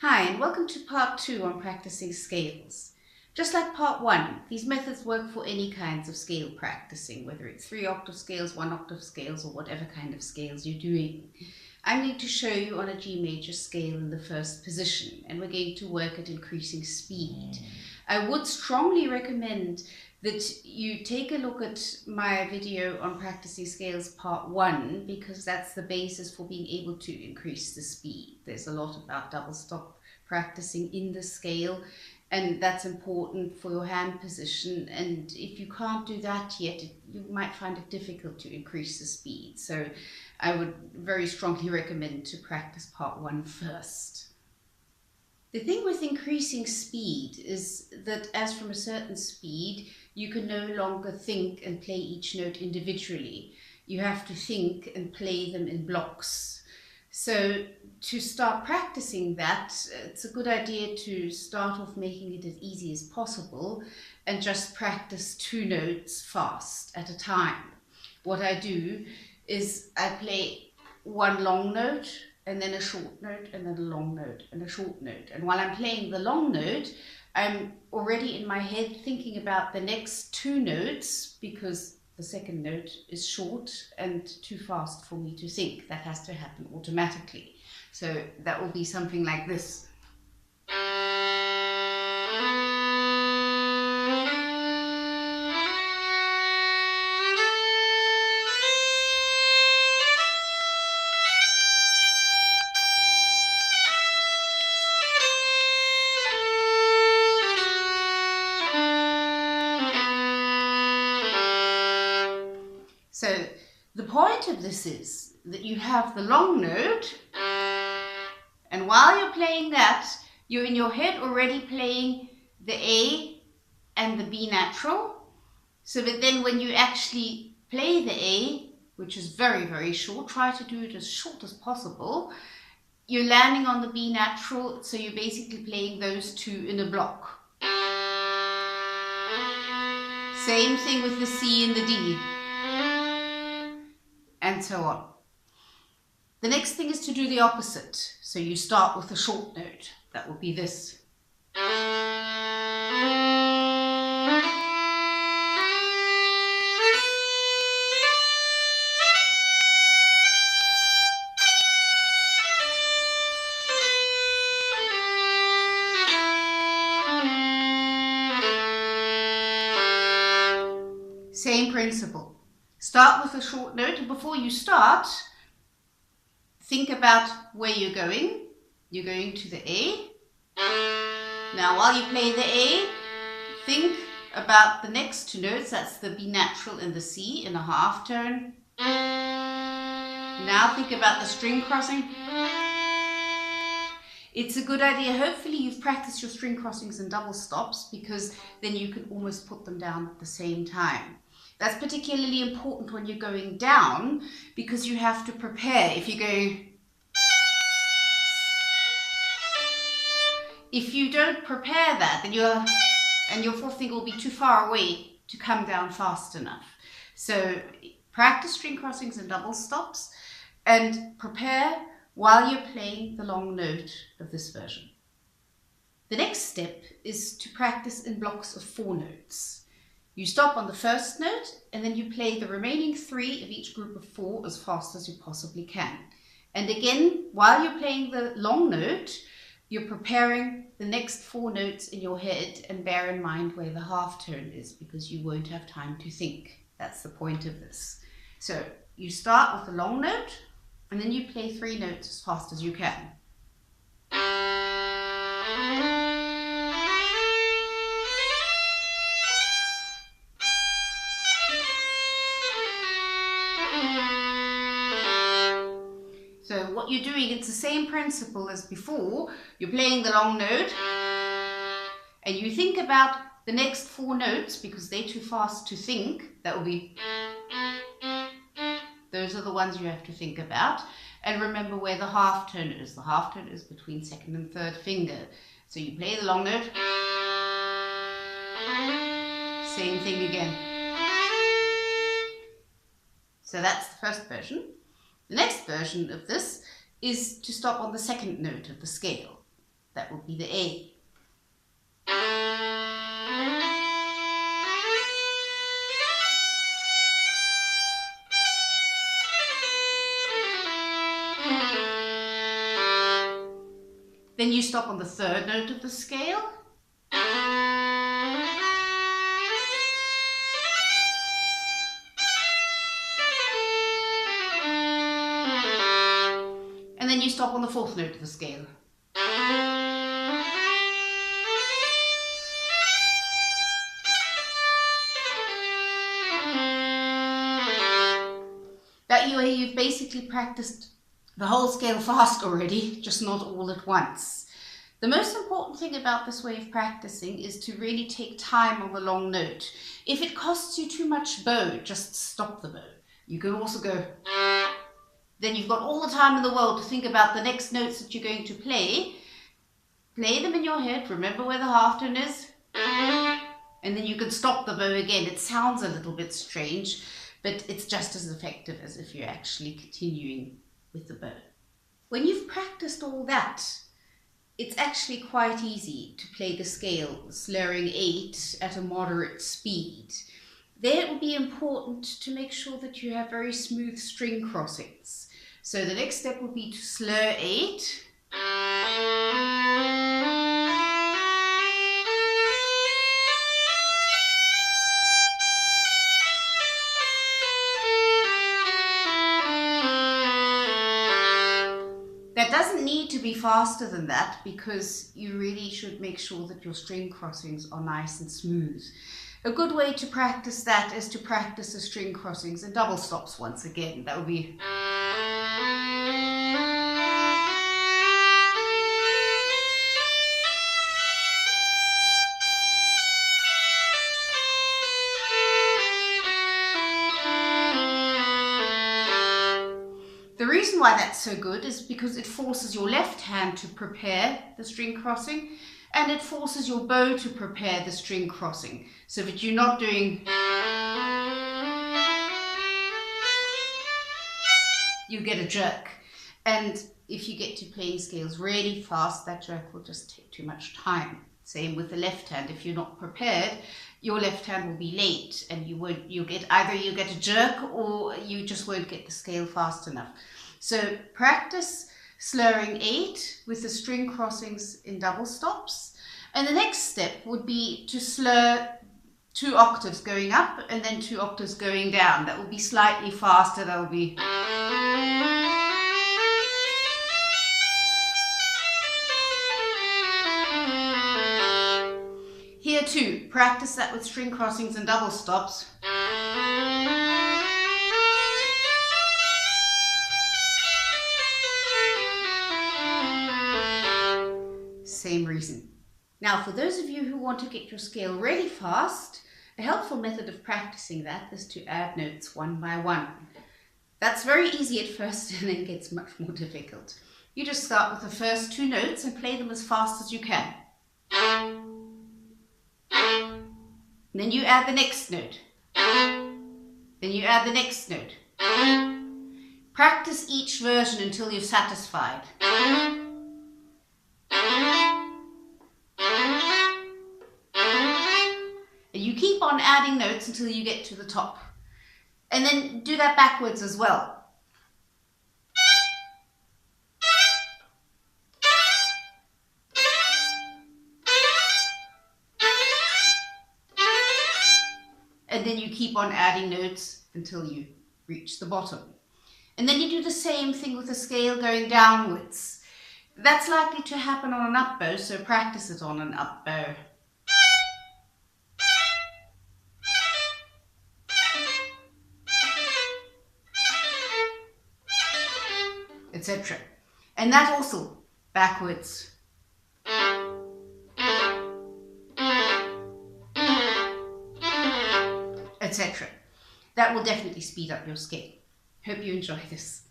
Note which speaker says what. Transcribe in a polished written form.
Speaker 1: Hi, and welcome to part 2 on practicing scales. Just like part 1, these methods work for any kinds of scale practicing, whether it's 3-octave scales, 1-octave scales, or whatever kind of scales you're doing. I'm going to show you on a G major scale in the first position, and we're going to work at increasing speed. I would strongly recommend that you take a look at my video on practicing scales part 1, because that's the basis for being able to increase the speed. There's a lot about double stop practicing in the scale, and that's important for your hand position, and if you can't do that yet, you might find it difficult to increase the speed. So I would very strongly recommend to practice part 1 first. The thing with increasing speed is that as from a certain speed, you can no longer think and play each note individually. You have to think and play them in blocks. So to start practicing that, it's a good idea to start off making it as easy as possible and just practice 2 notes fast at a time. What I do is I play 1 long note, and then a short note, and then a long note, and a short note. And while I'm playing the long note, I'm already in my head thinking about the next 2 notes, because the second note is short and too fast for me to think. That has to happen automatically. So that will be something like this. So the point of this is that you have the long note, and while you're playing that, you're in your head already playing the A and the B natural, so that then when you actually play the A, which is very, very short, try to do it as short as possible, you're landing on the B natural, so you're basically playing those 2 in a block. Same thing with the C and the D, and so on. The next thing is to do the opposite. So you start with a short note. That would be this. Same principle. Start with a short note, and before you start, think about where you're going. You're going to the A. Now while you play the A, think about the next 2 notes. That's the B natural and the C in a half tone. Now think about the string crossing. It's a good idea, hopefully you've practiced your string crossings and double stops, because then you can almost put them down at the same time. That's particularly important when you're going down, because you have to prepare. If you go, if you don't prepare that, then your 4th finger will be too far away to come down fast enough. So practice string crossings and double stops, and prepare while you're playing the long note of this version. The next step is to practice in blocks of 4 notes. You stop on the first note, and then you play the remaining 3 of each group of 4 as fast as you possibly can. And again, while you're playing the long note, you're preparing the next 4 notes in your head, and bear in mind where the half tone is, because you won't have time to think. That's the point of this. So you start with the long note, and then you play 3 notes as fast as you can. So what you're doing, it's the same principle as before. You're playing the long note, and you think about the next 4 notes, because they're too fast to think. That will be, those are the ones you have to think about. And remember where the half tone is. The half tone is between 2nd and 3rd finger. So you play the long note, same thing again. So that's the first version. The next version of this is to stop on the 2nd note of the scale. That would be the A. Then you stop on the third note of the scale. And then you stop on the fourth note of the scale. That way you've basically practiced the whole scale fast already, just not all at once. The most important thing about this way of practicing is to really take time on the long note. If it costs you too much bow, just stop the bow. You can also go, then you've got all the time in the world to think about the next notes that you're going to play. Play them in your head, remember where the half tone is, and then you can stop the bow again. It sounds a little bit strange, but it's just as effective as if you're actually continuing with the bow. When you've practiced all that, it's actually quite easy to play the scale, slurring 8 at a moderate speed. There it will be important to make sure that you have very smooth string crossings. So the next step would be to slur 8. That doesn't need to be faster than that, because you really should make sure that your string crossings are nice and smooth. A good way to practice that is to practice the string crossings and double stops once again. That would be... The reason why that's so good is because it forces your left hand to prepare the string crossing, and it forces your bow to prepare the string crossing, so that you're not doing... You get a jerk. And if you get to playing scales really fast, that jerk will just take too much time. Same with the left hand. If you're not prepared, your left hand will be late, and you'll get either you get a jerk or you just won't get the scale fast enough. So practice slurring 8 with the string crossings in double stops. And the next step would be to slur 2 octaves going up and then 2 octaves going down. That will be slightly faster. That will be... Here too, practice that with string crossings and double stops. Same reason. Now, for those of you who want to get your scale really fast, a helpful method of practicing that is to add notes one by one. That's very easy at first and then gets much more difficult. You just start with the first 2 notes and play them as fast as you can. Then you add the next note. Then you add the next note. Practice each version until you're satisfied. And you keep on adding notes until you get to the top. And then do that backwards as well. And then you keep on adding notes until you reach the bottom. And then you do the same thing with the scale going downwards. That's likely to happen on an up bow, so practice it on an up bow. Etc. And that also backwards. Etc. That will definitely speed up your scale. Hope you enjoy this.